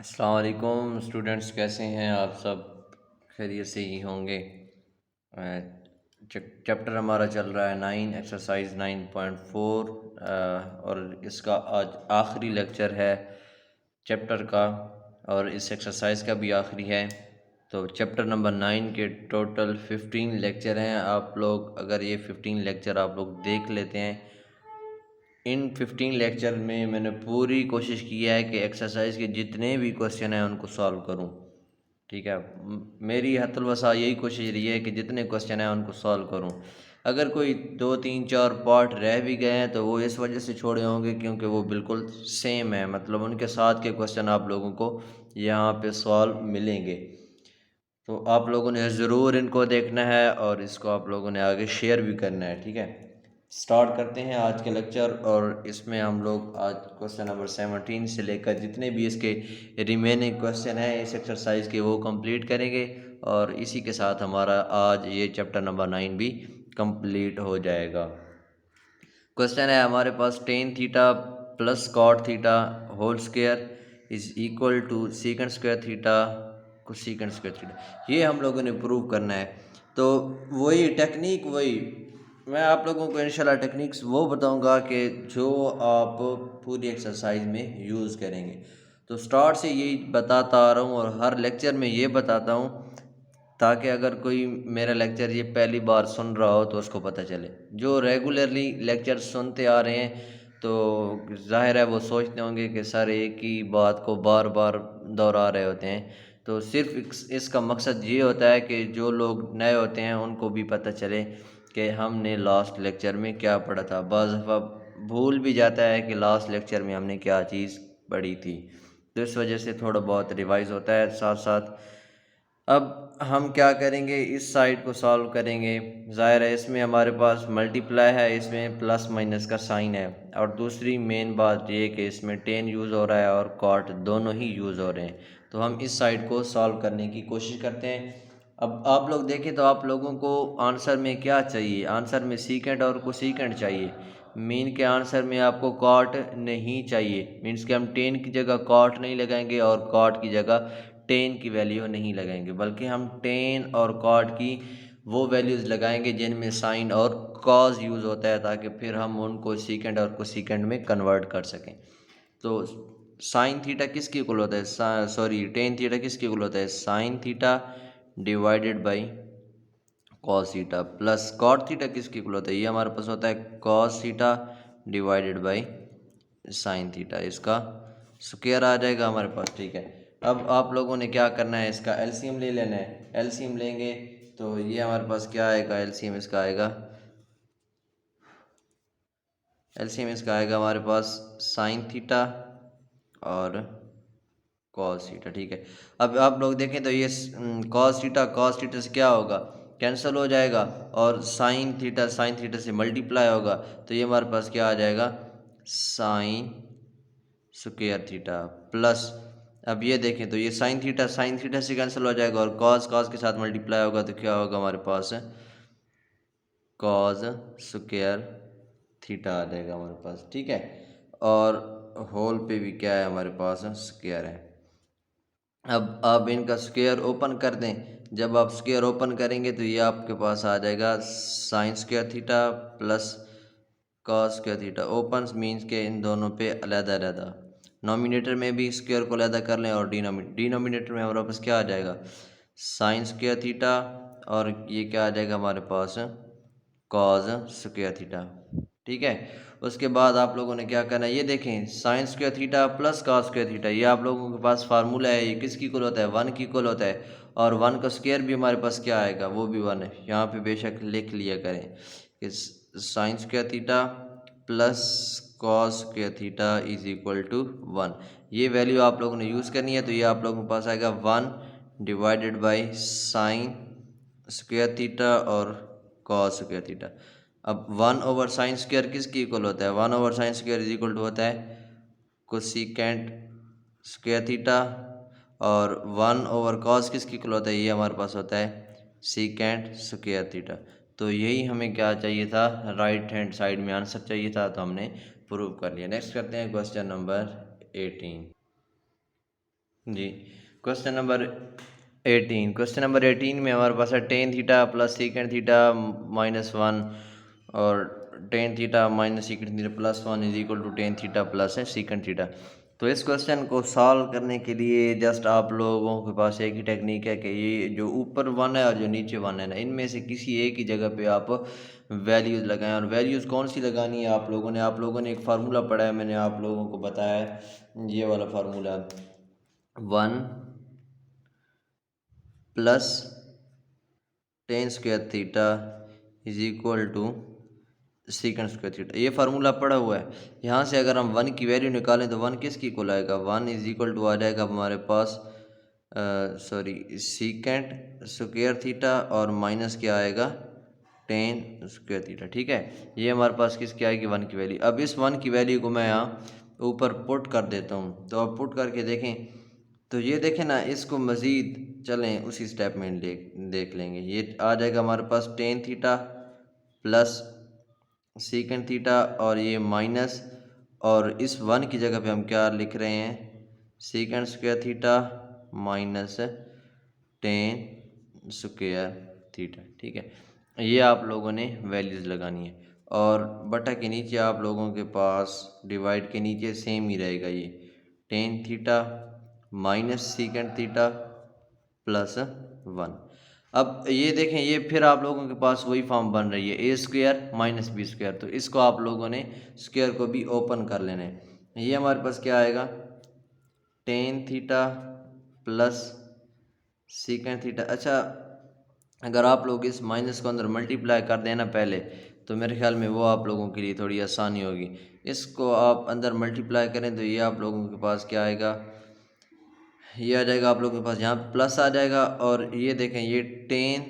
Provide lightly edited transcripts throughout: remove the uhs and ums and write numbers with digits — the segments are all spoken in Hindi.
अस्सलाम वालेकुम स्टूडेंट्स, कैसे हैं आप सब? खैरियत से ही होंगे। चैप्टर हमारा चल रहा है 9, एक्सरसाइज 9.4 और इसका आज आखिरी लेक्चर है चैप्टर का, और इस एक्सरसाइज का भी आखिरी है। तो चैप्टर नंबर 9 के टोटल 15 लेक्चर हैं। आप लोग अगर ये 15 लेक्चर आप लोग देख लेते हैं, इन 15 लेक्चर में मैंने पूरी कोशिश की है कि एक्सरसाइज के जितने भी क्वेश्चन हैं उनको सॉल्व करूं। ठीक है, मेरी हतल वसा यही कोशिश रही है कि जितने क्वेश्चन हैं उनको सॉल्व करूं। अगर कोई 2 3 4 पार्ट रह भी गए हैं तो वो इस वजह से छोड़े होंगे क्योंकि वो बिल्कुल सेम है, मतलब उनके साथ के क्वेश्चन आप लोगों को यहाँ पे सॉल्व मिलेंगे। तो आप लोगों ने ज़रूर इनको देखना है और इसको आप लोगों ने आगे शेयर भी करना है। ठीक है, स्टार्ट करते हैं आज के लेक्चर। और इसमें हम लोग आज क्वेश्चन नंबर 17 से लेकर जितने भी इसके रिमेनिंग क्वेश्चन हैं इस एक्सरसाइज के वो कंप्लीट करेंगे, और इसी के साथ हमारा आज ये चैप्टर नंबर 9 भी कंप्लीट हो जाएगा। क्वेश्चन है हमारे पास tan theta plus cot theta whole square is equal to secant square theta cosecant square theta. ये हम लोगों ने प्रूव करना है। तो वही टेक्निक, वही मैं आप लोगों को इंशाल्लाह टेक्निक्स वो बताऊंगा कि जो आप पूरी एक्सरसाइज में यूज़ करेंगे। तो स्टार्ट से यही बताता आ रहा हूँ और हर लेक्चर में ये बताता हूँ ताकि अगर कोई मेरा लेक्चर ये पहली बार सुन रहा हो तो उसको पता चले। जो रेगुलरली लेक्चर सुनते आ रहे हैं तो जाहिर है वो सोचते होंगे कि सर एक ही बात को बार बार दोहरा रहे होते हैं। तो सिर्फ इसका मकसद ये होता है कि जो लोग नए होते हैं उनको भी पता चले कि हमने लास्ट लेक्चर में क्या पढ़ा था। बाज़ दफ़ा भूल भी जाता है कि लास्ट लेक्चर में हमने क्या चीज़ पढ़ी थी, तो इस वजह से थोड़ा बहुत रिवाइज होता है साथ साथ। अब हम क्या करेंगे, इस साइड को सॉल्व करेंगे। ज़ाहिर है इसमें हमारे पास मल्टीप्लाई है, इसमें प्लस माइनस का साइन है, और दूसरी मेन बात ये कि इसमें टेन यूज़ हो रहा है और कॉट दोनों ही यूज़ हो रहे हैं। तो हम इस साइड को सॉल्व करने की कोशिश करते हैं। अब आप लोग देखें तो आप लोगों को आंसर में क्या चाहिए, आंसर में सीकेंड और कोसेकेंड चाहिए। मीन के आंसर में आपको कॉट नहीं चाहिए, मीन्स कि हम टेन की जगह कॉट नहीं लगाएंगे और कॉट की जगह टेन की वैल्यू नहीं लगाएंगे, बल्कि हम टेन और कॉट की वो वैल्यूज़ लगाएंगे जिनमें साइन और कॉज यूज़ होता है, ताकि फिर हम उनको सीकेंड और कोसेकेंड में कन्वर्ट कर सकें। तो साइन थीटा किसके इक्वल होता है, सॉरी टेन थीटा किसके इक्वल होता है, sine theta divided by cos theta, plus cot theta किसके इक्वल होता है, ये हमारे पास होता है cos theta divided by sine theta. इसका स्क्वायर आ जाएगा हमारे पास। ठीक है, अब आप लोगों ने क्या करना है, इसका एलसीएम ले लेना है। एलसीएम लेंगे तो ये हमारे पास क्या आएगा, एलसीएम इसका आएगा, एलसीएम इसका आएगा हमारे पास साइन थीटा और कॉस थीटा। ठीक है, अब आप लोग देखें तो ये कॉस थीटा से क्या होगा, कैंसिल हो जाएगा, और साइन थीटा से मल्टीप्लाई होगा, तो ये हमारे पास क्या आ जाएगा, साइन स्क्वायर थीटा प्लस, अब ये देखें तो ये साइन थीटा से कैंसिल हो जाएगा, और कॉस के साथ मल्टीप्लाई होगा तो क्या होगा हमारे पास, कॉस स्क्वायर थीटा आ जाएगा हमारे पास। ठीक है, और होल पे भी क्या है हमारे पास, स्क्वायर है। अब आप इनका स्क्वायर ओपन कर दें, जब आप स्क्वायर ओपन करेंगे तो ये आपके पास आ जाएगा sign square theta plus cos square theta. Open means के इन दोनों पे अलग-अलग, नोमिनेटर में भी स्क्वायर को अलग कर लें, और डिनोमिनेटर में हमारे पास क्या आ जाएगा, साइन स्क्वायर थीटा, और ये क्या आ जाएगा हमारे पास, कॉस स्क्वायर थीटा। ठीक है, उसके बाद आप लोगों ने क्या करना है, ये देखें sign square theta plus cos square theta, ये आप लोगों के पास फार्मूला है, ये किसकी इक्वल होता है, वन की इक्वल होता है, और वन का स्क्वायर भी हमारे पास क्या आएगा, वो भी वन है। यहाँ पे बेशक लिख लिया करें कि sine square theta plus cos square theta is equal to one. ये वैल्यू आप लोगों ने यूज़ करनी है, तो ये आप लोगों के पास आएगा one divided by sine square theta और कॉस स्क्वायर थीटा। अब वन ओवर साइन स्क्वायर किसकी इक्वल होता है, one over sine square is equal to होता है कोसेकेंट स्क्वायर थीटा, और वन ओवर कॉस किसकी इक्वल होता है, ये हमारे पास होता है सीकेंट स्क्वायर थीटा। तो यही हमें क्या चाहिए था, राइट हैंड साइड में आंसर चाहिए था, तो हमने प्रूव कर लिया। नेक्स्ट करते हैं क्वेश्चन नंबर 18। जी। क्वेश्चन नंबर 18 में हमारे पास है tan theta plus secant theta -1 और tan theta minus secant theta +1 is equal to tan theta plus है सीकेंड थीटा। तो इस क्वेश्चन को सॉल्व करने के लिए जस्ट आप लोगों के पास एक ही टेक्निक है कि ये जो ऊपर 1 है और जो नीचे 1 है ना, इनमें से किसी एक ही जगह पे आप वैल्यूज़ लगाएं। और वैल्यूज़ कौन सी लगानी है आप लोगों ने एक फार्मूला पढ़ा है, मैंने आप लोगों को बताया है ये वाला formula 1 plus tan square theta is equal to secant square theta. ये फार्मूला पड़ा हुआ है। यहाँ से अगर हम 1 की वैल्यू निकालें तो 1 किसकी इक्वल आएगा, 1 इज इक्वल टू आ जाएगा हमारे पास सीकेंड स्क्वायर थीटा और माइनस क्या आएगा टेन स्क्वायर थीटा। ठीक है, ये हमारे पास किसकी आएगी 1 की वैल्यू। अब इस 1 की वैल्यू को मैं यहाँ ऊपर पुट कर देता हूँ। तो अब पुट करके देखें तो ये देखें ना, इसको मज़ीद चलें उसी स्टेप में देख लेंगे। ये आ जाएगा हमारे पास tan theta plus secant theta और ये माइनस, और इस 1 की जगह पे हम क्या लिख रहे हैं, सीकेंड square theta minus ten square theta. ठीक है, ये आप लोगों ने वैल्यूज़ लगानी है। और बटा के नीचे आप लोगों के पास डिवाइड के नीचे सेम ही रहेगा, ये ten theta minus secant theta plus 1। अब ये देखें, ये फिर आप लोगों के पास वही फॉर्म बन रही है A square minus B square. तो इसको आप लोगों ने स्क्वायर को भी ओपन कर लेना है। ये हमारे पास क्या आएगा ten theta plus secant theta. अच्छा, अगर आप लोग इस माइनस को अंदर मल्टीप्लाई कर देना पहले, तो मेरे ख्याल में वो आप लोगों के लिए थोड़ी आसानी होगी। इसको आप अंदर मल्टीप्लाई करें तो ये आप लोगों के पास क्या आएगा, ये आ जाएगा आप लोगों के पास यहाँ प्लस आ जाएगा। और ये देखें, ये टेन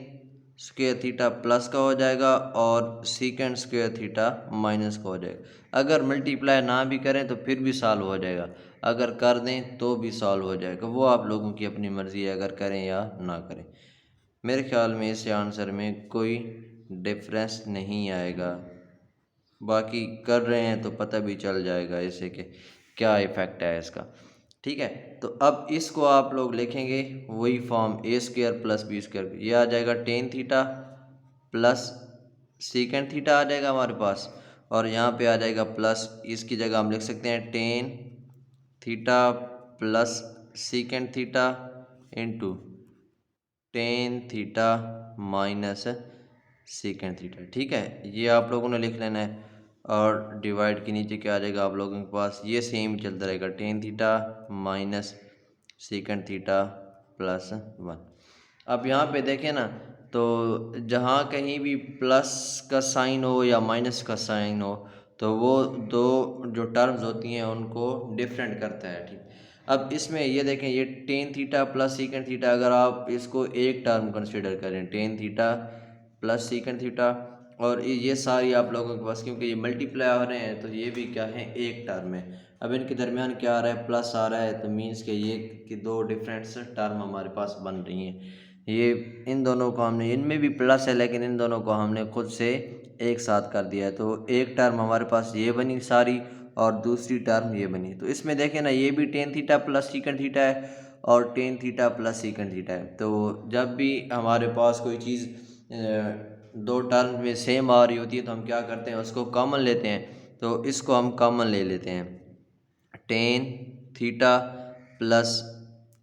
स्क्वायर थीटा प्लस का हो जाएगा और सीकेंड स्क्वायर थीटा माइनस का हो जाएगा। अगर मल्टीप्लाई ना भी करें तो फिर भी सॉल्व हो जाएगा, अगर कर दें तो भी सॉल्व हो जाएगा। वो आप लोगों की अपनी मर्ज़ी है, अगर करें या ना करें। मेरे ख्याल में इस आंसर में कोई डिफरेंस नहीं आएगा। बाकी कर रहे हैं तो पता भी चल जाएगा इससे कि क्या इफ़ेक्ट है इसका। ठीक है, तो अब इसको आप लोग लिखेंगे वही form A square plus B square. ये आ जाएगा tan theta plus secant theta आ जाएगा हमारे पास, और यहाँ पे आ जाएगा प्लस, इसकी जगह हम लिख सकते हैं ten theta plus secant theta into ten theta minus secant theta. ठीक है, ये आप लोगों ने लिख लेना है। और डिवाइड के नीचे क्या आ जाएगा आप लोगों के पास, ये सेम चलता रहेगा ten theta minus secant theta plus 1। अब यहाँ पे देखें ना, तो जहाँ कहीं भी प्लस का साइन हो या माइनस का साइन हो तो वो दो जो टर्म्स होती हैं उनको डिफरेंट करता है। ठीक, अब इसमें ये देखें, ये ten theta plus secant theta, अगर आप इसको एक टर्म कंसिडर करें ten theta plus secant theta, और ये सारी आप लोगों के पास क्योंकि ये मल्टीप्लाई हो रहे हैं तो ये भी क्या है एक टर्म है। अब इनके दरमियान क्या आ रहा है, प्लस आ रहा है, तो मीन्स के ये कि दो डिफरेंट टर्म हमारे पास बन रही हैं। ये इन दोनों को हमने, इनमें भी प्लस है लेकिन इन दोनों को हमने खुद से एक साथ कर दिया है। तो एक टर्म हमारे पास ये बनी सारी और दूसरी टर्म ये बनी। तो इसमें देखें ना, ये भी ten theta plus secant theta है और tan theta plus secant theta है। तो जब भी हमारे पास कोई चीज़ दो टर्म में सेम आ रही होती है तो हम क्या करते हैं, उसको कॉमन लेते हैं। तो इसको हम कॉमन ले लेते हैं, ten theta plus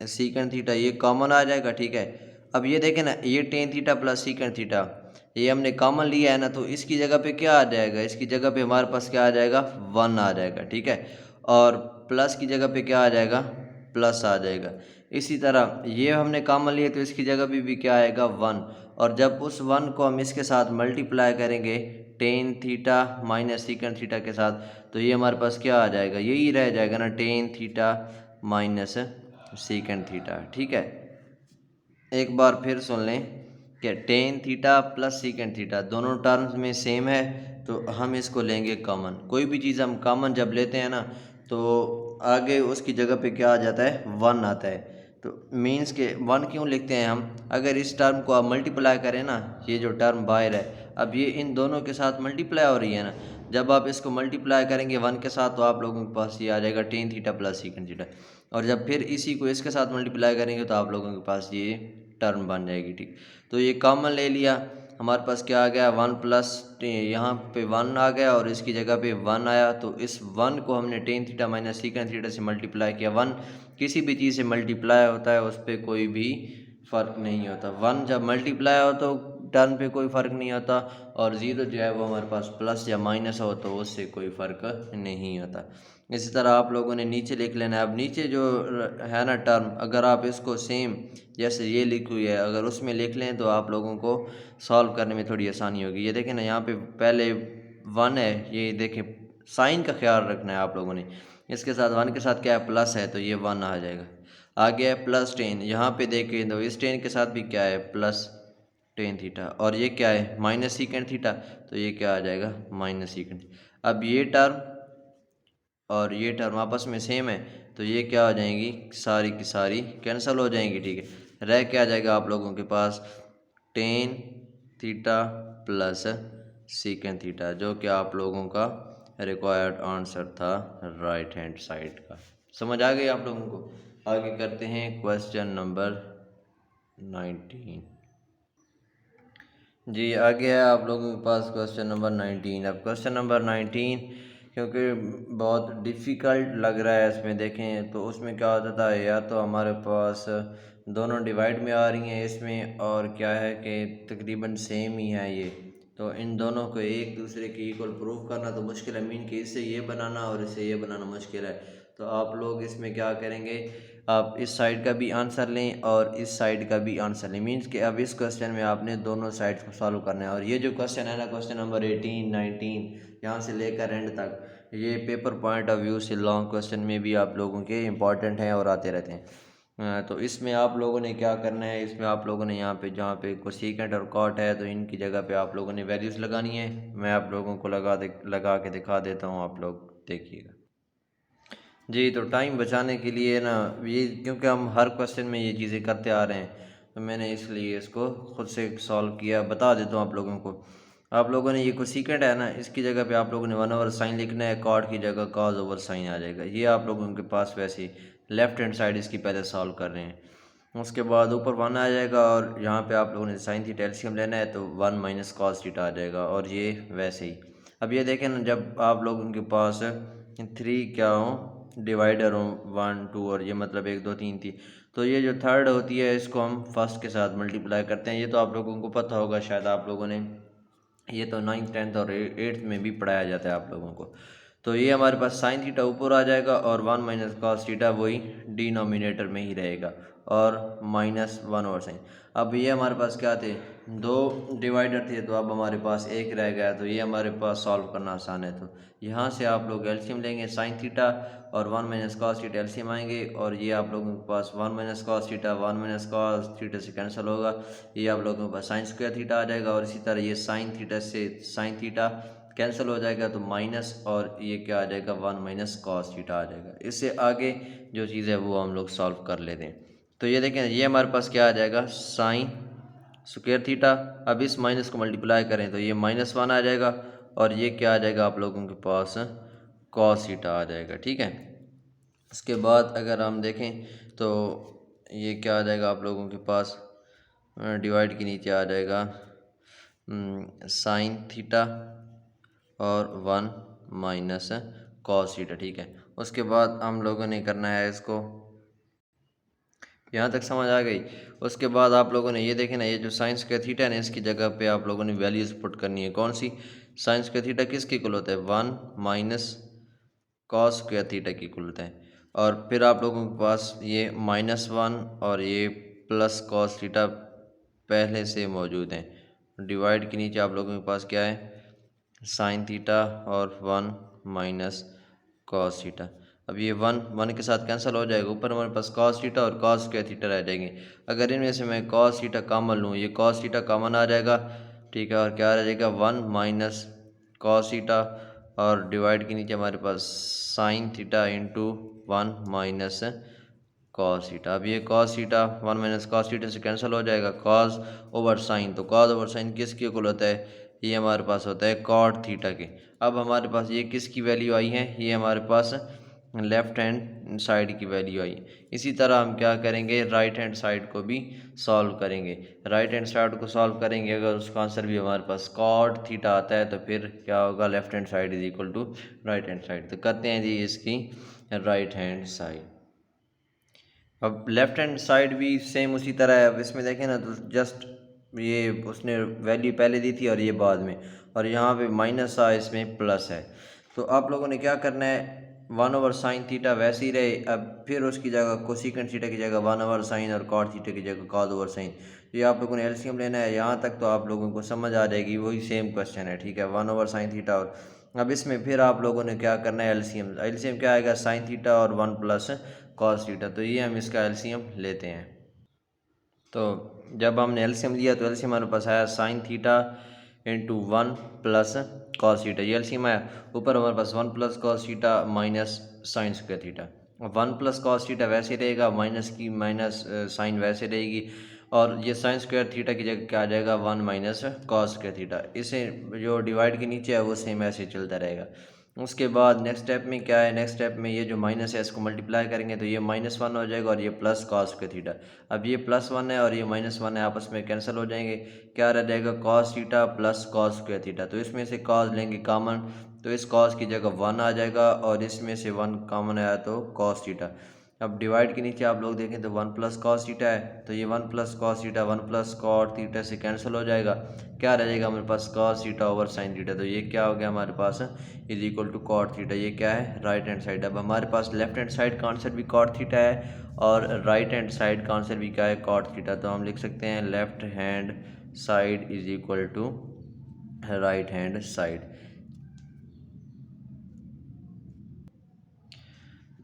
secant theta ये कॉमन आ जाएगा। ठीक है, अब ये देखें ना, ये ten theta plus secant theta ये हमने कॉमन लिया है ना, तो इसकी जगह पे क्या आ जाएगा, इसकी जगह पे हमारे पास क्या आ जाएगा 1 आ जाएगा। ठीक है, और प्लस की जगह पे क्या आ जाएगा, प्लस आ जाएगा। इसी तरह ये हमने कॉमन लिए तो इसकी जगह भी क्या आएगा 1, और जब उस 1 को हम इसके साथ मल्टीप्लाई करेंगे ten theta minus secant theta के साथ, तो ये हमारे पास क्या आ जाएगा, यही रह जाएगा ना ten theta minus secant theta. ठीक है, एक बार फिर सुन लें कि ten theta plus secant theta दोनों टर्म्स में सेम है, तो हम इसको लेंगे कॉमन। कोई भी चीज़ हम कॉमन जब लेते हैं ना तो आगे उसकी जगह पे क्या आ जाता है 1 आता है। तो मीन्स के 1 क्यों लिखते हैं हम, अगर इस टर्म को आप मल्टीप्लाई करें ना, ये जो टर्म बाहर है अब ये इन दोनों के साथ मल्टीप्लाई हो रही है ना, जब आप इसको मल्टीप्लाई करेंगे 1 के साथ तो आप लोगों के पास ये आ जाएगा tan theta plus secant theta, और जब फिर इसी को इसके साथ मल्टीप्लाई करेंगे तो आप लोगों के पास ये टर्म बन जाएगी। ठीक, तो ये कॉमन ले लिया, हमारे पास क्या आ गया 1 प्लस यहाँ पे 1 आ गया और इसकी जगह पे 1 आया, तो इस 1 को हमने ten theta minus secant theta से मल्टीप्लाई किया। 1 किसी भी चीज़ से मल्टीप्लाई होता है उस पर कोई भी फ़र्क नहीं होता। 1 जब मल्टीप्लाई हो तो टर्म पे कोई फ़र्क नहीं होता, और ज़ीरो जो है वो हमारे पास प्लस या माइनस हो तो उससे कोई फ़र्क नहीं होता। इसी तरह आप लोगों ने नीचे लिख लेना है। अब नीचे जो है ना टर्म, अगर आप इसको सेम जैसे ये लिखी हुई है अगर उसमें लिख लें तो आप लोगों को सॉल्व करने में थोड़ी आसानी होगी। ये देखें ना, यहाँ पे पहले 1 है, ये देखें साइन का ख्याल रखना है आप लोगों ने। इसके साथ 1 के साथ क्या है प्लस है, तो ये 1 आ जाएगा। आगे है प्लस टेन, यहाँ पे देखें तो इस टेन के साथ भी क्या है प्लस टेन थीटा, और ये क्या है माइनस सीकेंड थीटा, तो ये क्या आ जाएगा माइनस सीकेंड। अब ये टर्म और ये टर्म आपस में सेम है तो ये क्या हो जाएंगी, सारी की सारी कैंसिल हो जाएंगी। ठीक है, रह क्या आ जाएगा आप लोगों के पास tan theta plus secant theta, जो कि आप लोगों का रिक्वायर्ड आंसर था राइट हैंड साइड का। समझ आ गई आप लोगों को। आगे करते हैं क्वेश्चन नंबर 19। जी आगे है आप लोगों के पास क्वेश्चन नंबर 19। अब क्वेश्चन नंबर 19 क्योंकि बहुत डिफ़िकल्ट लग रहा है इसमें देखें तो उसमें क्या होता था, या तो हमारे पास दोनों डिवाइड में आ रही हैं इसमें, और क्या है कि तकरीबन सेम ही है ये, तो इन दोनों को एक दूसरे के इक्वल प्रूफ करना तो मुश्किल है। मीन कि इससे ये बनाना और इससे ये बनाना मुश्किल है। तो आप लोग इसमें क्या करेंगे, आप इस साइड का भी आंसर लें और इस साइड का भी आंसर लें। मीन्स कि अब इस क्वेश्चन में आपने दोनों साइड्स को सॉल्व करना है। और ये जो क्वेश्चन है ना, क्वेश्चन नंबर 18, 19 यहाँ से लेकर एंड तक, ये पेपर पॉइंट ऑफ व्यू से लॉन्ग क्वेश्चन में भी आप लोगों के इंपॉर्टेंट हैं और आते रहते हैं। तो इसमें आप लोगों ने क्या करना है, इसमें आप लोगों ने यहाँ पे जहाँ पे कोसेकेंट और कॉट है तो इनकी जगह पे आप लोगों ने वैल्यूज़ लगानी है। मैं आप लोगों को लगा के दिखा देता हूँ, आप लोग देखिएगा। जी, तो टाइम बचाने के लिए ना ये, क्योंकि हम हर क्वेश्चन में ये चीज़ें करते आ रहे हैं तो मैंने इसलिए इसको खुद से सॉल्व किया। बता देता हूँ आप लोगों को। आप लोगों ने ये कोसेकेंट है ना, इसकी जगह पे आप लोगों ने 1 ओवर साइन लिखना है, कॉट की जगह कॉस ओवर साइन आ जाएगा। ये आप लोगों के पास वैसे लेफ्ट हैंड साइड इसकी पहले सॉल्व कर रहे हैं। उसके बाद ऊपर 1 आ जाएगा और यहाँ पे आप लोगों ने साइन थीटा एलसीएम लेना है तो 1 माइनस कॉस थीटा आ जाएगा, और ये वैसे ही। अब ये देखें ना, जब आप लोगों के पास 3 क्या हो डिवाइडर हो 1 2 और ये मतलब 1 2 3 थी, तो ये जो थर्ड होती है इसको हम फर्स्ट के साथ मल्टीप्लाई करते हैं। ये तो आप लोगों को पता होगा शायद, आप लोगों ने ये तो 9th 10th और 8th में भी पढ़ाया जाता है आप लोगों को। तो ये हमारे पास साइन थीटा ऊपर आ जाएगा और 1 माइनस कॉस थीटा वही डिनोमिनेटर में ही रहेगा, और माइनस 1 और साइन। अब ये हमारे पास क्या थे, 2 डिवाइडर थे तो अब हमारे पास एक रह गया, तो ये हमारे पास सॉल्व करना आसान है। तो यहाँ से आप लोग एलसीएम लेंगे, साइन थीटा और 1 माइनस कॉस थीटा एलसीएम आएंगे, और ये आप लोगों के पास 1 minus cos theta 1 minus cos theta से कैंसिल होगा, ये आप लोगों के पास साइन स्क्वायर थीटा आ जाएगा, और इसी तरह ये साइन थीटा से साइन थीटा कैंसिल हो जाएगा तो माइनस, और ये क्या आ जाएगा 1 माइनस कॉस थीटा आ जाएगा। इससे आगे जो चीज़ है वो हम लोग सॉल्व कर लेते हैं। तो ये देखें, ये हमारे पास क्या आ जाएगा साइन स्क्वायर थीटा। अब इस माइनस को मल्टीप्लाई करें तो ये -1 आ जाएगा, और ये क्या आ जाएगा आप लोगों के पास कॉस थीटा आ जाएगा। ठीक है, इसके बाद अगर हम देखें तो ये क्या आ जाएगा आप लोगों के पास, डिवाइड के नीचे आ जाएगा साइन थीटा और 1 माइनस कॉस थीटा। ठीक है, उसके बाद हम लोगों ने करना है इसको, यहाँ तक समझ आ गई। उसके बाद आप लोगों ने ये देखें ना, ये जो साइन स्क्वायर थीटा है ना, इसकी जगह पे आप लोगों ने वैल्यूज़ पुट करनी है। कौन सी, साइन स्क्वायर थीटा किसके इक्वल होता है 1 माइनस कॉस स्क्वायर थीटा की इक्वल होता है, और फिर आप लोगों के पास ये -1 और ये प्लस कॉस थीटा पहले से मौजूद हैं। डिवाइड के नीचे आप लोगों के पास क्या है साइन थीटा और 1 माइनस कॉस थीटा। अब ये 1 के साथ कैंसिल हो जाएगा, ऊपर हमारे पास कॉस थीटा और कॉस स्क्वायर थीटा रह जाएंगे। अगर इनमें से मैं कॉस थीटा कॉमन लूँ, ये कॉस थीटा कॉमन आ जाएगा। ठीक है, और क्या रह जाएगा 1 माइनस कॉस थीटा, और डिवाइड के नीचे हमारे पास sine theta into 1 minus cos theta. अब ये cos theta 1 minus cos theta से कैंसिल हो जाएगा, कॉस ओवर साइन, तो कॉस ओवर साइन किसके इक्वल होता है, ये हमारे पास होता है कॉट थीटा के। अब हमारे पास ये किसकी वैल्यू आई है, ये हमारे पास लेफ़्ट हैंड साइड की वैल्यू आई। इसी तरह हम क्या करेंगे, राइट हैंड साइड को भी सॉल्व करेंगे। राइट हैंड साइड को सॉल्व करेंगे, अगर उसका आंसर भी हमारे पास कॉट थीटा आता है तो फिर क्या होगा, left hand side is equal to right hand side. तो करते हैं जी इसकी राइट हैंड साइड। अब लेफ़्ट हैंड साइड भी सेम उसी तरह है। अब इसमें देखें ना तो जस्ट ये उसने वैल्यू पहले दी थी और ये बाद में, और यहाँ पे माइनस था, इसमें प्लस है। तो आप लोगों ने क्या करना है, 1/sin थीटा वैसे ही रहे, अब फिर उसकी जगह कोसिकेंट थीटा की जगह 1/sin और कॉट थीटा की जगह cos/sin। तो ये आप लोगों ने एलसीएम लेना है। यहाँ तक तो आप लोगों को समझ आ जाएगी, वही सेम क्वेश्चन है, ठीक है, 1/sin थीटा। और अब इसमें फिर आप लोगों ने क्या करना है, एलसीएम। एलसीएम क्या आएगा, sin थीटा और 1 + cos थीटा। तो ये हम इसका एलसीएम लेते हैं। तो जब हमने एलसीएम लिया तो एलसीएम हमारे पास आया sin theta into 1 + cos theta. ये एलसीएम आया। ऊपर हमारे पास 1 + cos theta minus sin square theta. 1 + cos theta वैसे रहेगा, माइनस की माइनस साइन वैसे रहेगी, और ये sin स्क्वायर थीटा की जगह क्या आ जाएगा, 1 - cos स्क्वायर थीटा। इसे जो डिवाइड के नीचे है वो सेम ऐसे चलता रहेगा। उसके बाद नेक्स्ट स्टेप में क्या है, नेक्स्ट स्टेप में ये जो माइनस है इसको मल्टीप्लाई करेंगे तो ये -1 हो जाएगा, और ये प्लस cos स्क्वायर थीटा। अब ये +1 है और ये -1 है, आपस में कैंसिल हो जाएंगे। क्या रह जाएगा, cos theta plus cos square theta. तो इसमें से cos लेंगे कॉमन, तो इस cos की जगह 1 आ जाएगा, और इसमें से 1 कॉमन आया तो cos थीटा। अब डिवाइड के नीचे आप लोग देखें तो 1 + cos थीटा है, तो ये 1 + cos थीटा 1 + cot थीटा से कैंसिल हो जाएगा। क्या रह जाएगा हमारे पास, cos theta over sin theta. तो ये क्या हो गया हमारे पास, is equal to cot theta. ये क्या है, राइट हैंड साइड। अब हमारे पास लेफ्ट हैंड साइड का आंसर भी cot थीटा है, और राइट हैंड साइड का आंसर भी क्या है, cot थीटा। तो हम लिख सकते हैं left hand side is equal to right hand side.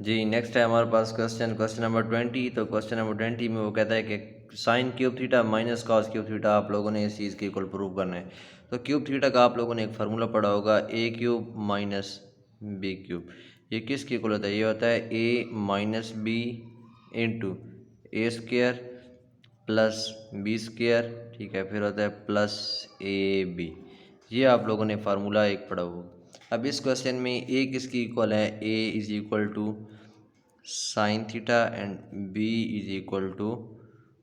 जी नेक्स्ट है हमारे पास क्वेश्चन नंबर 20। तो क्वेश्चन नंबर 20 में वो कहता है कि sine cube theta minus cos cube theta आप लोगों ने इस चीज़ के इक्वल प्रूव करना है। तो क्यूब थीटा का आप लोगों ने एक फार्मूला पढ़ा होगा, ए क्यूब माइनस बी क्यूब। ये किसके इक्वल होता है, ये होता है ए माइनस बी इंटू ए स्क्वेयर प्लस बी स्क्वेयर, ठीक है, फिर होता है प्लस ए बी। ये आप लोगों ने फार्मूला एक पढ़ा होगा। अब इस क्वेश्चन में ए किसकी इक्वल है, A is equal to sine theta and B is equal to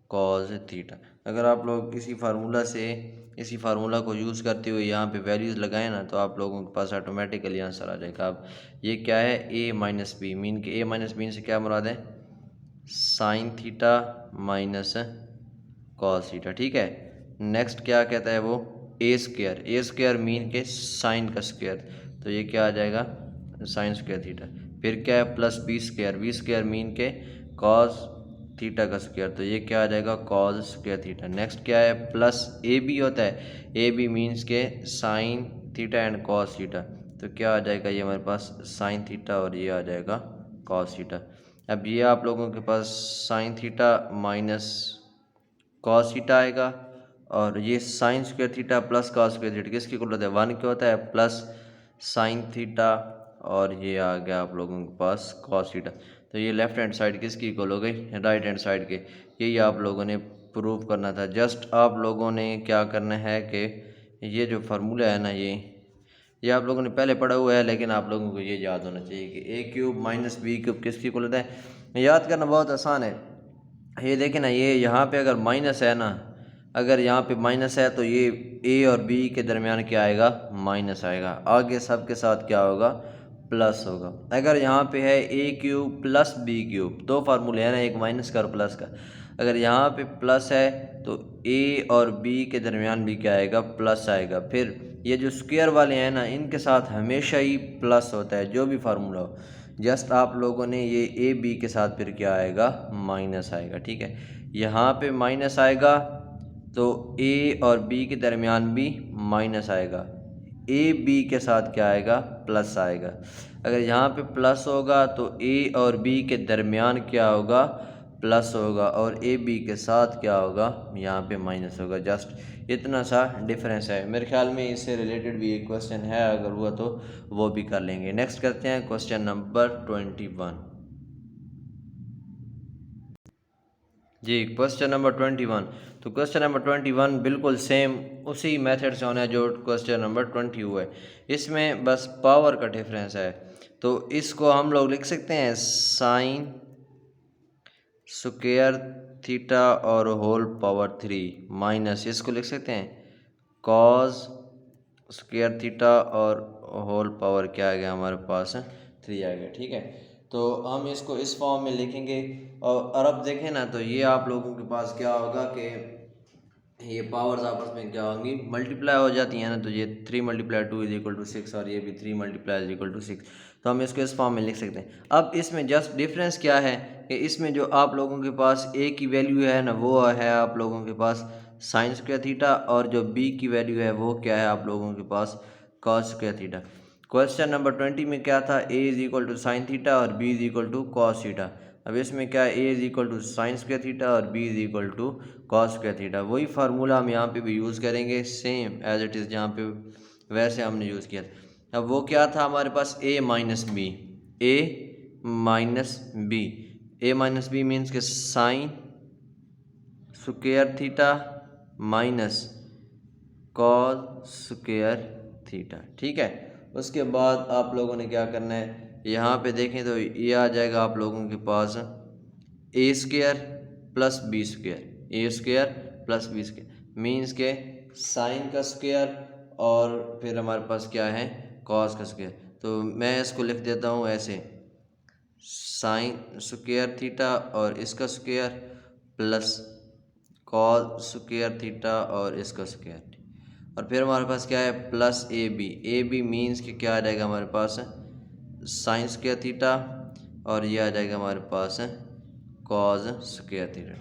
cos theta. अगर आप लोग इसी फार्मूला को यूज़ करते हुए यहाँ पे वैल्यूज़ लगाएं ना, तो आप लोगों के पास ऑटोमेटिकली आंसर आ जाएगा। अब ये क्या है, ए माइनस बी, मीन के ए माइनस बी से क्या मुराद है, sine theta minus cos theta, ठीक है। नेक्स्ट क्या कहता है वो, ए स्क्वायर मीन के साइन का स्क्वायर, तो ये क्या आ जाएगा, साइन स्क्वायर थीटा। फिर क्या है, प्लस बी स्क्वायर मीन के कॉस थीटा का स्क्वायर, तो ये क्या आ जाएगा, कॉस स्क्वायर थीटा। नेक्स्ट क्या है, प्लस ए बी होता है, ए बी मीन्स के sign theta and cos theta, तो क्या आ जाएगा, ये हमारे पास साइन थीटा और ये आ जाएगा कॉस थीटा। अब ये आप लोगों के पास sine theta minus cos theta आएगा, और ये sine square theta plus cos square theta किसकी इक्वल होता है, 1 क्या होता है, प्लस साइन थीटा, और ये आ गया आप लोगों के पास कॉस थीटा। तो ये लेफ्ट हैंड साइड किसकी इक्वल हो गई, राइट हैंड साइड के। यही आप लोगों ने प्रूव करना था। जस्ट आप लोगों ने क्या करना है कि ये जो फार्मूला है ना, ये आप लोगों ने पहले पढ़ा हुआ है, लेकिन आप लोगों को ये याद होना चाहिए कि ए क्यूब माइनस बी क्यूब किसकी इक्वल होता है। याद करना बहुत आसान है। ये देखें ना, ये यहाँ पे अगर माइनस है ना, अगर यहाँ पे माइनस है तो ये ए और बी के दरमियान क्या आएगा, माइनस आएगा। आगे सब के साथ क्या होगा, प्लस होगा। अगर यहाँ पे है ए क्यूब प्लस बी क्यूब, दो फार्मूले हैं ना, एक माइनस का और प्लस का। अगर यहाँ पे प्लस है तो ए और बी के दरमियान भी क्या आएगा, प्लस आएगा। फिर ये जो स्क्वायर वाले हैं ना, इनके साथ हमेशा ही प्लस होता है, जो भी फार्मूला हो। जस्ट आप लोगों ने ये ए बी के साथ फिर क्या आएगा, माइनस आएगा, ठीक है। यहाँ पे माइनस आएगा तो ए और बी के दरमियान भी माइनस आएगा, ए बी के साथ क्या आएगा, प्लस आएगा। अगर यहाँ पे प्लस होगा तो ए और बी के दरमियान क्या होगा, प्लस होगा, और ए बी के साथ क्या होगा, यहाँ पे माइनस होगा। जस्ट इतना सा डिफरेंस है। मेरे ख्याल में इससे रिलेटेड भी एक क्वेश्चन है, अगर हुआ तो वो भी कर लेंगे। नेक्स्ट करते हैं क्वेश्चन नंबर 21। जी क्वेश्चन नंबर 21। तो क्वेश्चन नंबर 21 बिल्कुल सेम उसी मेथड से होना है जो क्वेश्चन नंबर 20 हुआ है। इसमें बस पावर का डिफरेंस है। तो इसको हम लोग लिख सकते हैं साइन स्क्वायर थीटा और होल पावर 3 माइनस इसको लिख सकते हैं कॉस स्क्वायर थीटा और होल पावर क्या आ गया हमारे पास 3 आ गया। ठीक है, तो हम इसको इस फॉर्म में लिखेंगे। और अब देखें ना, तो ये आप लोगों के पास क्या होगा कि ये पावर्स आपस में क्या होंगी, मल्टीप्लाई हो जाती हैं ना। तो ये 3 × 2 = 6 और ये भी 3 × 6। तो हम इसको इस फॉर्म में लिख सकते हैं। अब इसमें जस्ट डिफरेंस क्या है कि इसमें जो आप लोगों के पास ए की वैल्यू है ना, वो है आप लोगों के पास साइन स्क्वायर थीटा, और जो बी की वैल्यू है वो क्या है आप लोगों के पास cos square theta. Question number 20 में क्या था, ए = साइन थीटा और बी = कॉस थीटा। अब इसमें क्या है, ए = साइन स्क्वायर थीटा और बी = कॉस स्क्वायर थीटा। वही फार्मूला हम यहाँ पे भी यूज़ करेंगे, सेम एज इट इज़ जहाँ पे वैसे हमने यूज़ किया था। अब वो क्या था हमारे पास, ए माइनस बी ए माइनस बी मीन्स के sign square theta minus cos square theta. ठीक है, उसके बाद आप लोगों ने क्या करना है, यहाँ पे देखें तो ये आ जाएगा आप लोगों के पास A square plus B square means के साइन का स्क्वायर और फिर हमारे पास क्या है कॉस का स्क्वायर। तो मैं इसको लिख देता हूँ ऐसे, साइन स्क्वायर थीटा और इसका square plus cos square theta और इसका स्क्वायर। और फिर हमारे पास क्या है प्लस ए बी मीन्स कि क्या आ जाएगा हमारे पास साइन स्क्वायर थीटा और ये आ जाएगा हमारे पास कॉस स्क्वायर थीटा।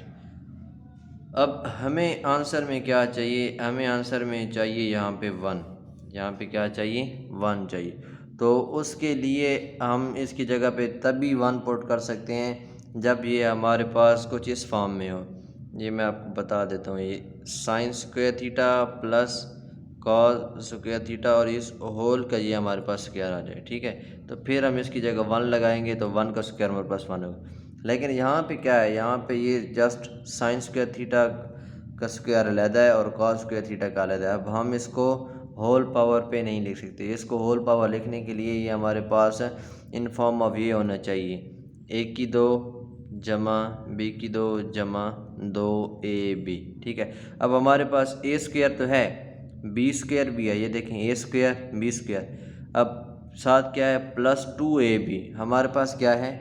अब हमें आंसर में क्या चाहिए, हमें आंसर में चाहिए यहाँ पे 1, यहाँ पे क्या चाहिए 1 चाहिए। तो उसके लिए हम इसकी जगह पे तभी 1 पुट कर सकते हैं जब ये हमारे पास कुछ इस फॉर्म में हो। ये मैं आपको बता देता हूँ, ये sine square theta plus cos square theta और इस होल का ये हमारे पास स्क्वायर आ जाए। ठीक है, तो फिर हम इसकी जगह 1 लगाएंगे तो 1 का स्क्वायर हमारे पास 1 होगा। लेकिन यहाँ पे क्या है, यहाँ पे ये जस्ट साइन स्क्वायर थीटा का स्क्वायर अलग है और कॉस स्क्वायर थीटा का अलग है। अब हम इसको होल पावर पे नहीं लिख सकते, इसको होल पावर लिखने के लिए ये हमारे पास इन फॉर्म ऑफ ये होना चाहिए, ए की 2 जमा बी की 2 जमा 2ab। ठीक है, अब हमारे पास ए स्क्वायर तो है, बी स्क्वायर भी है, ये देखें ए स्क्वायर बी स्क्वायर। अब साथ क्या है प्लस 2ab, हमारे पास क्या है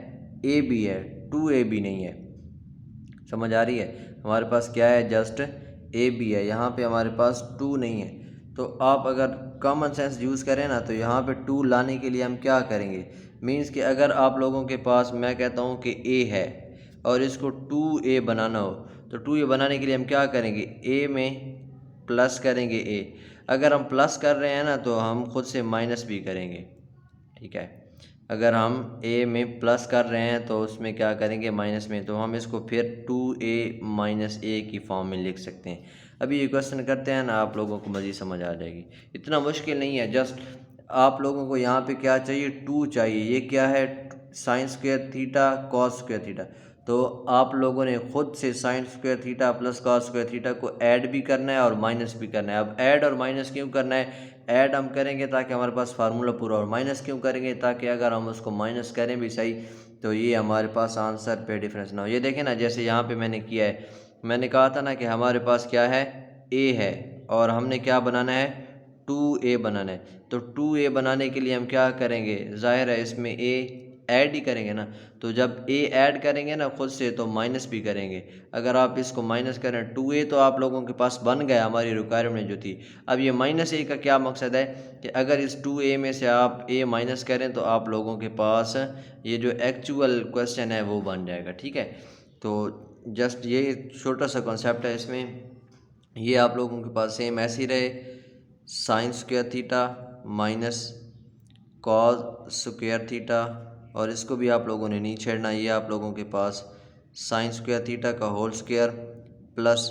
ए बी है 2ab नहीं है। समझ आ रही है, हमारे पास क्या है जस्ट ए बी है, यहाँ पे हमारे पास 2 नहीं है। तो आप अगर कॉमन सेंस यूज़ करें ना, तो यहाँ पे 2 लाने के लिए हम क्या करेंगे, मीन्स कि अगर आप लोगों के पास मैं कहता हूँ कि ए है और इसको 2a बनाना हो, तो 2a बनाने के लिए हम क्या करेंगे, ए में प्लस करेंगे ए। अगर हम प्लस कर रहे हैं ना तो हम खुद से माइनस भी करेंगे। ठीक है, अगर हम ए में प्लस कर रहे हैं तो उसमें क्या करेंगे माइनस में, तो हम इसको फिर 2a माइनस ए की फॉर्म में लिख सकते हैं। अभी ये क्वेश्चन करते हैं ना, आप लोगों को मज़ीद समझ आ जाएगी, इतना मुश्किल नहीं है। जस्ट आप लोगों को यहाँ पे क्या चाहिए 2 चाहिए, ये क्या है sign square theta cos square theta. तो आप लोगों ने खुद से sign square theta plus cos square theta को ऐड भी करना है और माइनस भी करना है। अब ऐड और माइनस क्यों करना है, ऐड हम करेंगे ताकि हमारे पास फार्मूला पूरा, और माइनस क्यों करेंगे ताकि अगर हम उसको माइनस करें भी सही तो ये हमारे पास आंसर पे डिफरेंस ना हो। ये देखें ना, जैसे यहाँ पे मैंने किया है, मैंने कहा था ना कि हमारे पास क्या है ए है और हमने क्या बनाना है 2a बनाना है। तो 2a बनाने के लिए हम क्या करेंगे, ज़ाहिर है इसमें a ऐड ही करेंगे ना। तो जब a ऐड करेंगे ना खुद से तो माइनस भी करेंगे। अगर आप इसको माइनस करें 2a तो आप लोगों के पास बन गया हमारी रिक्वायरमेंट जो थी। अब ये -a का क्या मकसद है कि अगर इस 2a में से आप a माइनस करें तो आप लोगों के पास ये जो एक्चुअल क्वेश्चन है वो बन जाएगा। ठीक है, तो जस्ट ये छोटा सा कॉन्सेप्ट है इसमें, ये आप लोगों के पास सेम ऐसे ही रहे, sign square theta minus cos square theta, और इसको भी आप लोगों ने नहीं छेड़ना। ये आप लोगों के पास साइन स्क्वायर थीटा का होल स्क्वायर प्लस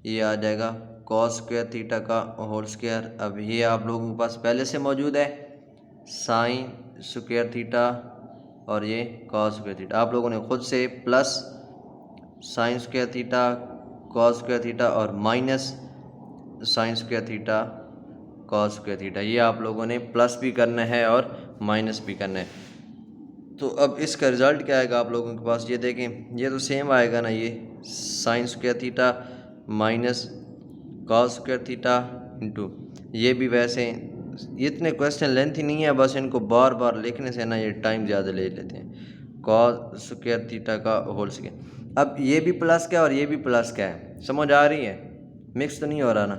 ये आ जाएगा कॉस स्क्वायर थीटा का होल स्क्वायर। अब ये आप लोगों के पास पहले से मौजूद है साइन स्क्वायर थीटा और ये कॉस स्क्वायर थीटा, आप लोगों ने खुद से plus sine square theta cos square theta और minus sine square theta cos square theta. ये आप लोगों ने प्लस भी करना है और माइनस भी करना है। तो अब इसका रिज़ल्ट क्या आएगा आप लोगों के पास, ये देखें, ये तो सेम आएगा ना, ये sine square theta minus cos square theta into, ये भी वैसे इतने क्वेश्चन लेंथी नहीं है, बस इनको बार बार लिखने से ना ये टाइम ज़्यादा ले लेते हैं। कॉस स्क्वायर थीटा का होल स्क्वायर, अब ये भी प्लस का और ये भी प्लस का है, समझ आ रही है, मिक्स तो नहीं हो रहा ना।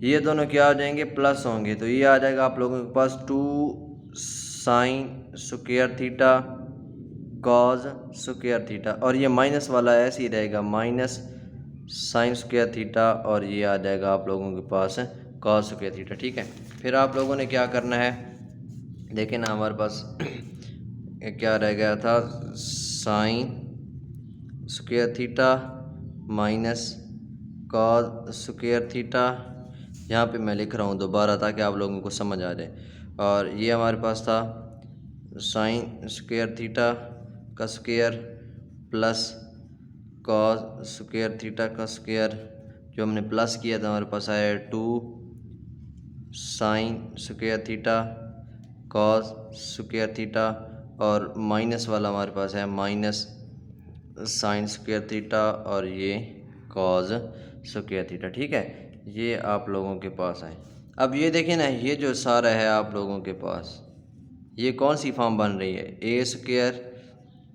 ये दोनों क्या हो जाएंगे, प्लस होंगे, तो ये आ जाएगा आप लोगों के पास 2 sign square theta cos square theta, और ये माइनस वाला ऐसे ही रहेगा, माइनस साइन स्क्वायर थीटा, और ये आ जाएगा आप लोगों के पास कॉस स्क्वायर थीटा। ठीक है, फिर आप लोगों ने क्या करना है, देखें ना हमारे पास क्या रह गया था, sign square theta minus cos square theta, यहाँ पे मैं लिख रहा हूँ दोबारा ताकि आप लोगों को समझ आ जाए। और ये हमारे पास था साइन स्क्वायर थीटा का square plus cos square theta का स्क्वायर, जो हमने प्लस किया था हमारे पास आया 2 sign square theta cos square theta, और माइनस वाला हमारे पास है माइनस साइन स्क्वायर थीटा और ये कॉस स्क्वायर थीटा। ठीक है, ये आप लोगों के पास है। अब ये देखें ना, ये जो सारा है आप लोगों के पास, ये कौन सी फॉर्म बन रही है, A square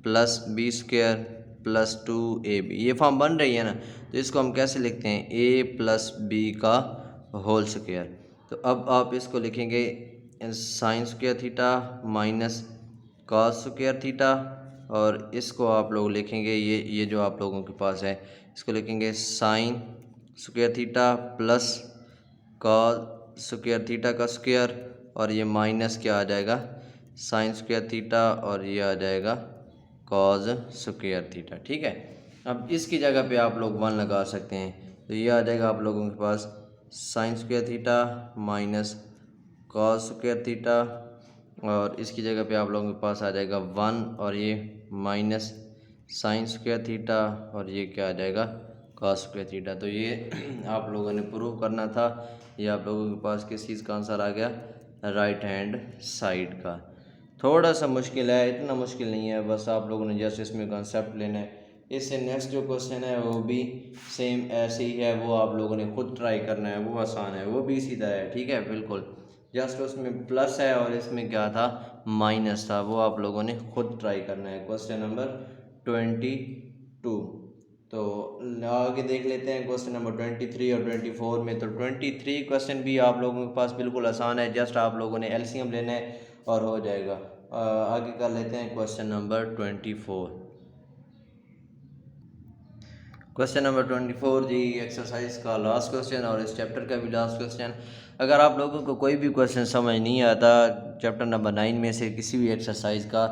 plus B square plus 2ab, ये फॉर्म बन रही है ना। तो इसको हम कैसे लिखते हैं, a प्लस बी का होल स्क्वायर। तो अब आप इसको लिखेंगे sign square theta minus cos square theta, और इसको आप लोग लिखेंगे, ये जो आप लोगों के पास है इसको लिखेंगे sign square theta plus cos square theta का स्क्वायर, और ये माइनस क्या आ जाएगा, साइन स्क्वायर थीटा, और ये आ जाएगा कॉस स्क्वायर थीटा। ठीक है, अब इसकी जगह पे आप लोग 1 लगा सकते हैं, तो ये आ जाएगा आप लोगों के पास sine square theta minus cos square theta, और इसकी जगह पे आप लोगों के पास आ जाएगा 1, और ये माइनस साइन स्क्वायर थीटा, और ये क्या आ जाएगा कॉस स्क्वायर थीटा। तो ये आप लोगों ने प्रूव करना था। ये आप लोगों के पास किस चीज़ का आंसर आ गया, राइट हैंड साइड का। थोड़ा सा मुश्किल है, इतना मुश्किल नहीं है, बस आप लोगों ने जैसे इसमें कॉन्सेप्ट लेना है। इससे नेक्स्ट जो क्वेश्चन है वो भी सेम ऐसे ही है, वो आप लोगों ने खुद ट्राई करना है, वो आसान है, वो भी सीधा है। ठीक है, बिल्कुल, जस्ट उसमें प्लस है और इसमें क्या था, माइनस था, वो आप लोगों ने खुद ट्राई करना है। Question number 22। तो आगे देख लेते हैं क्वेश्चन नंबर 23 और 24 में। तो 23 क्वेश्चन भी आप लोगों के पास बिल्कुल आसान है, जस्ट आप लोगों ने एलसीएम लेना है और हो जाएगा। आगे कर लेते हैं क्वेश्चन नंबर 24। क्वेश्चन नंबर 24 जी, एक्सरसाइज का लास्ट क्वेश्चन और इस चैप्टर का भी लास्ट क्वेश्चन। अगर आप लोगों को कोई भी क्वेश्चन समझ नहीं आता चैप्टर नंबर 9 में से किसी भी एक्सरसाइज का,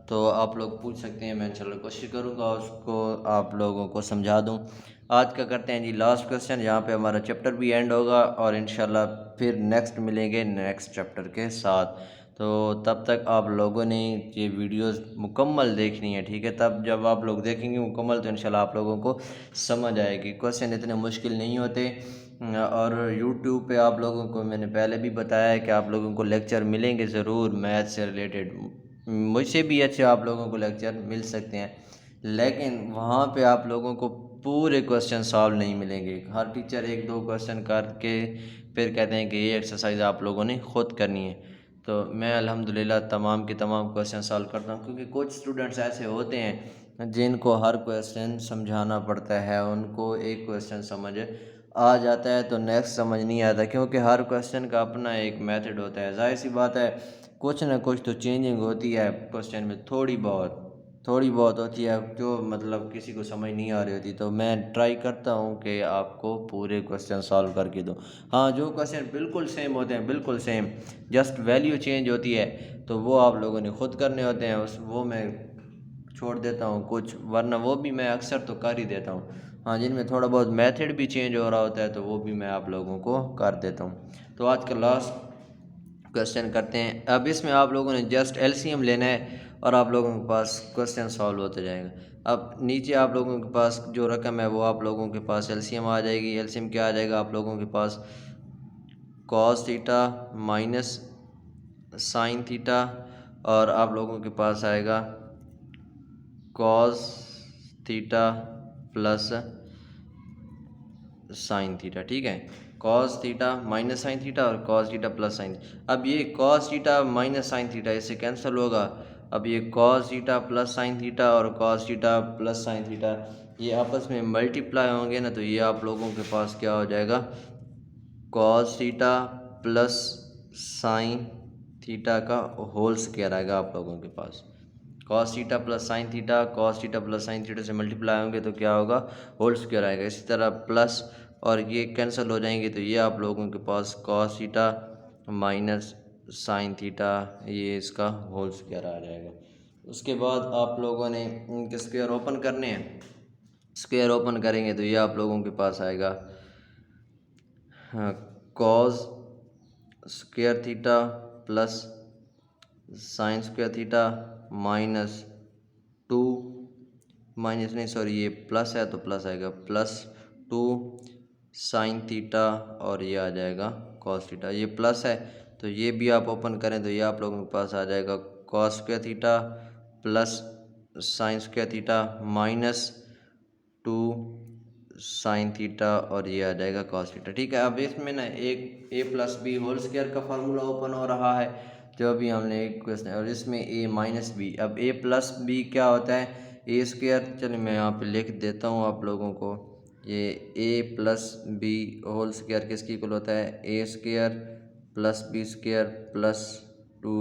तो आप लोग पूछ सकते हैं, मैं इंशाल्लाह कोशिश करूँगा उसको आप लोगों को समझा दूँ। आज का करते हैं जी लास्ट क्वेश्चन, यहाँ पे हमारा चैप्टर भी एंड होगा और इंशाल्लाह फिर नेक्स्ट मिलेंगे नेक्स्ट चैप्टर के साथ। तो तब तक आप लोगों ने ये वीडियोस मुकम्मल देखनी है। ठीक है, तब जब आप लोग देखेंगे मुकम्मल तो इंशाल्लाह आप लोगों को समझ आएगी। क्वेश्चन इतने मुश्किल नहीं होते, और यूट्यूब पे आप लोगों को मैंने पहले भी बताया है कि आप लोगों को लेक्चर मिलेंगे ज़रूर मैथ से रिलेटेड, मुझसे भी अच्छे आप लोगों को लेक्चर मिल सकते हैं, लेकिन वहाँ पे आप लोगों को पूरे क्वेश्चन सॉल्व नहीं मिलेंगे। हर टीचर 1-2 क्वेश्चन करके फिर कहते हैं कि ये एक्सरसाइज आप लोगों ने खुद करनी है। तो मैं अल्हम्दुलिल्लाह तमाम के तमाम क्वेश्चन सॉल्व करता हूँ, क्योंकि कुछ स्टूडेंट्स ऐसे होते हैं जिनको हर क्वेश्चन समझाना पड़ता है, उनको एक क्वेश्चन समझ आ जाता है तो नेक्स्ट समझ नहीं आता, क्योंकि हर क्वेश्चन का अपना एक मेथड होता है। जाहिर सी बात है कुछ ना कुछ तो चेंजिंग होती है क्वेश्चन में, थोड़ी बहुत होती है, जो मतलब किसी को समझ नहीं आ रही होती। तो मैं ट्राई करता हूँ कि आपको पूरे क्वेश्चन सॉल्व करके दूँ। हाँ, जो क्वेश्चन बिल्कुल सेम होते हैं, बिल्कुल सेम, जस्ट वैल्यू चेंज होती है, तो वो आप लोगों ने खुद करने होते हैं, वो मैं छोड़ देता हूँ कुछ, वरना वो भी मैं अक्सर तो कर ही देता हूँ। हाँ, जिनमें थोड़ा बहुत मेथड भी चेंज हो रहा होता है तो वो भी मैं आप लोगों को कर देता हूँ। तो आज का लास्ट क्वेश्चन करते हैं। अब इसमें आप लोगों ने जस्ट एलसीएम लेना है और आप लोगों के पास क्वेश्चन सॉल्व होते जाएगा। अब नीचे आप लोगों के पास जो रकम है वो आप लोगों के पास एलसीएम आ जाएगी। एलसीएम क्या आ जाएगा आप लोगों के पास, cos theta minus sine theta, और आप लोगों के पास आएगा cos theta plus sine theta. ठीक है, cos theta minus sine theta और कॉस थीटा प्लस साइन। अब ये cos theta minus sine theta इससे कैंसिल होगा। अब ये cos theta plus sine theta और cos theta plus sine theta ये आपस में मल्टीप्लाई होंगे ना, तो ये आप लोगों के पास क्या हो जाएगा, cos theta plus sine theta का होल स्क्वायर आएगा आप लोगों के पास। Cos theta plus sine theta, cos theta plus sine theta से मल्टीप्लाई होंगे तो क्या होगा, होल स्क्वायर आएगा। इसी तरह प्लस और ये कैंसिल हो जाएंगे तो ये आप लोगों के पास cos theta minus sine theta ये इसका होल स्क्वायर आ जाएगा। उसके बाद आप लोगों ने इनके स्क्वायर ओपन करने हैं। स्क्वायर ओपन करेंगे तो ये आप लोगों के पास आएगा cos square theta plus sine square theta minus two, minus नहीं सॉरी ये प्लस है तो प्लस आएगा, प्लस टू साइन थीटा और ये आ जाएगा कॉस थीटा। ये प्लस है तो ये भी आप ओपन करें तो ये आप लोगों के पास आ जाएगा cos square theta plus sine square theta minus two sine theta और ये आ जाएगा कॉस थीटा। ठीक है, अब इसमें ना एक ए प्लस बी होल स्क्वायर का फार्मूला ओपन हो रहा है जो अभी हमने एक क्वेश्चन, और इसमें ए माइनस बी। अब ए प्लस बी क्या होता है, ए स्क्वायर, चलिए मैं यहाँ पे लिख देता हूँ आप लोगों को। ये A plus B whole square किसकी इक्वल होता है, A square plus B square plus two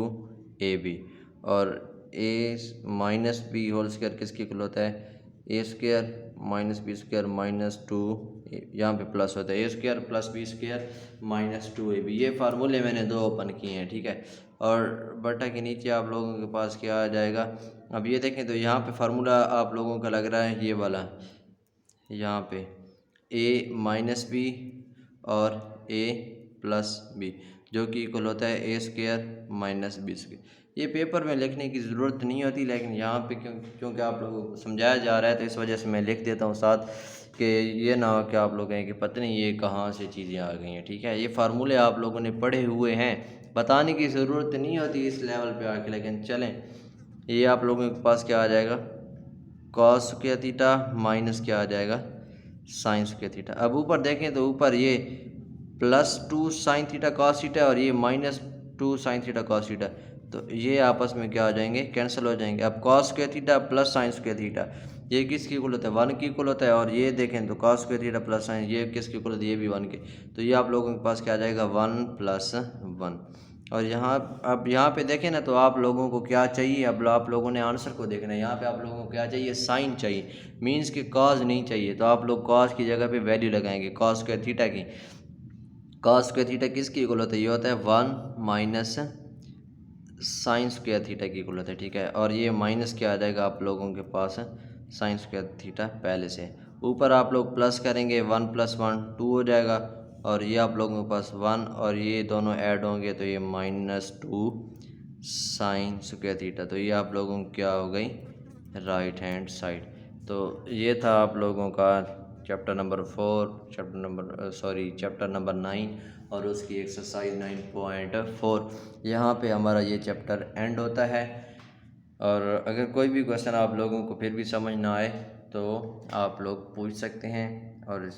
A B, और A minus B whole square किसकी इक्वल होता है, A square minus B square minus two, यहाँ पे प्लस होता है A square plus B square minus two A B. ये फार्मूले मैंने दो ओपन किए हैं। ठीक है, और बटा के नीचे आप लोगों के पास क्या आ जाएगा। अब ये देखें तो यहाँ पे फार्मूला आप लोगों का लग रहा है ये वाला, यहाँ पे ए माइनस बी और ए प्लस बी जो कि इक्वल होता है A square minus B square. ये पेपर में लिखने की ज़रूरत नहीं होती, लेकिन यहाँ पे क्योंकि आप लोगों को समझाया जा रहा है तो इस वजह से मैं लिख देता हूँ साथ, कि ये ना हो कि आप लोग कहें कि पता नहीं ये कहाँ से चीज़ें आ गई हैं। ठीक है, ये फार्मूले आप लोगों ने पढ़े हुए हैं, बताने की ज़रूरत नहीं होती इस लेवल पे आके, लेकिन चलें ये आप लोगों के पास क्या आ जाएगा, कॉस स्क्वायर थीटा माइनस क्या आ जाएगा, साइन स्क्वायर थीटा। अब ऊपर देखें तो ऊपर ये plus two sine theta cos theta और ये minus two sine theta cos theta, तो ये आपस में क्या हो जाएंगे, कैंसिल हो जाएंगे। अब cos square theta plus sine square theta ये किसकी इक्वल होता है, वन की इक्वल होता है, और ये देखें तो cos square theta plus sign ये किसकी इक्वल होती है, ये भी वन के, तो ये आप लोगों के पास क्या आ जाएगा, वन प्लस वन। और यहाँ अब यहाँ पे देखें ना तो आप लोगों को क्या चाहिए, अब आप लोगों ने आंसर को देखना है। यहाँ पे आप लोगों को क्या चाहिए, साइन चाहिए, मीन्स कि कॉस नहीं चाहिए, तो आप लोग कॉस की जगह पे वैल्यू लगाएंगे कॉस स्क्वायर थीटा की। कॉस स्क्वायर थीटा किसकी इक्वल होता है, ये होता है one minus sine square theta की इक्वल होता है। ठीक है, और ये माइनस क्या आ जाएगा आप लोगों के पास साइन स्क्वायर थीटा पहले से, ऊपर आप लोग प्लस करेंगे वन प्लस वन टू हो जाएगा, और ये आप लोगों के पास वन और ये दोनों ऐड होंगे तो ये minus two sign square theta, तो ये आप लोगों को क्या हो गई, राइट हैंड साइड। तो ये था आप लोगों का चैप्टर नंबर 4, चैप्टर नंबर 9 और उसकी एक्सरसाइज 9.4। यहाँ पे हमारा ये चैप्टर एंड होता है। और अगर कोई भी क्वेश्चन आप लोगों को फिर भी समझ ना आए तो आप लोग पूछ सकते हैं, और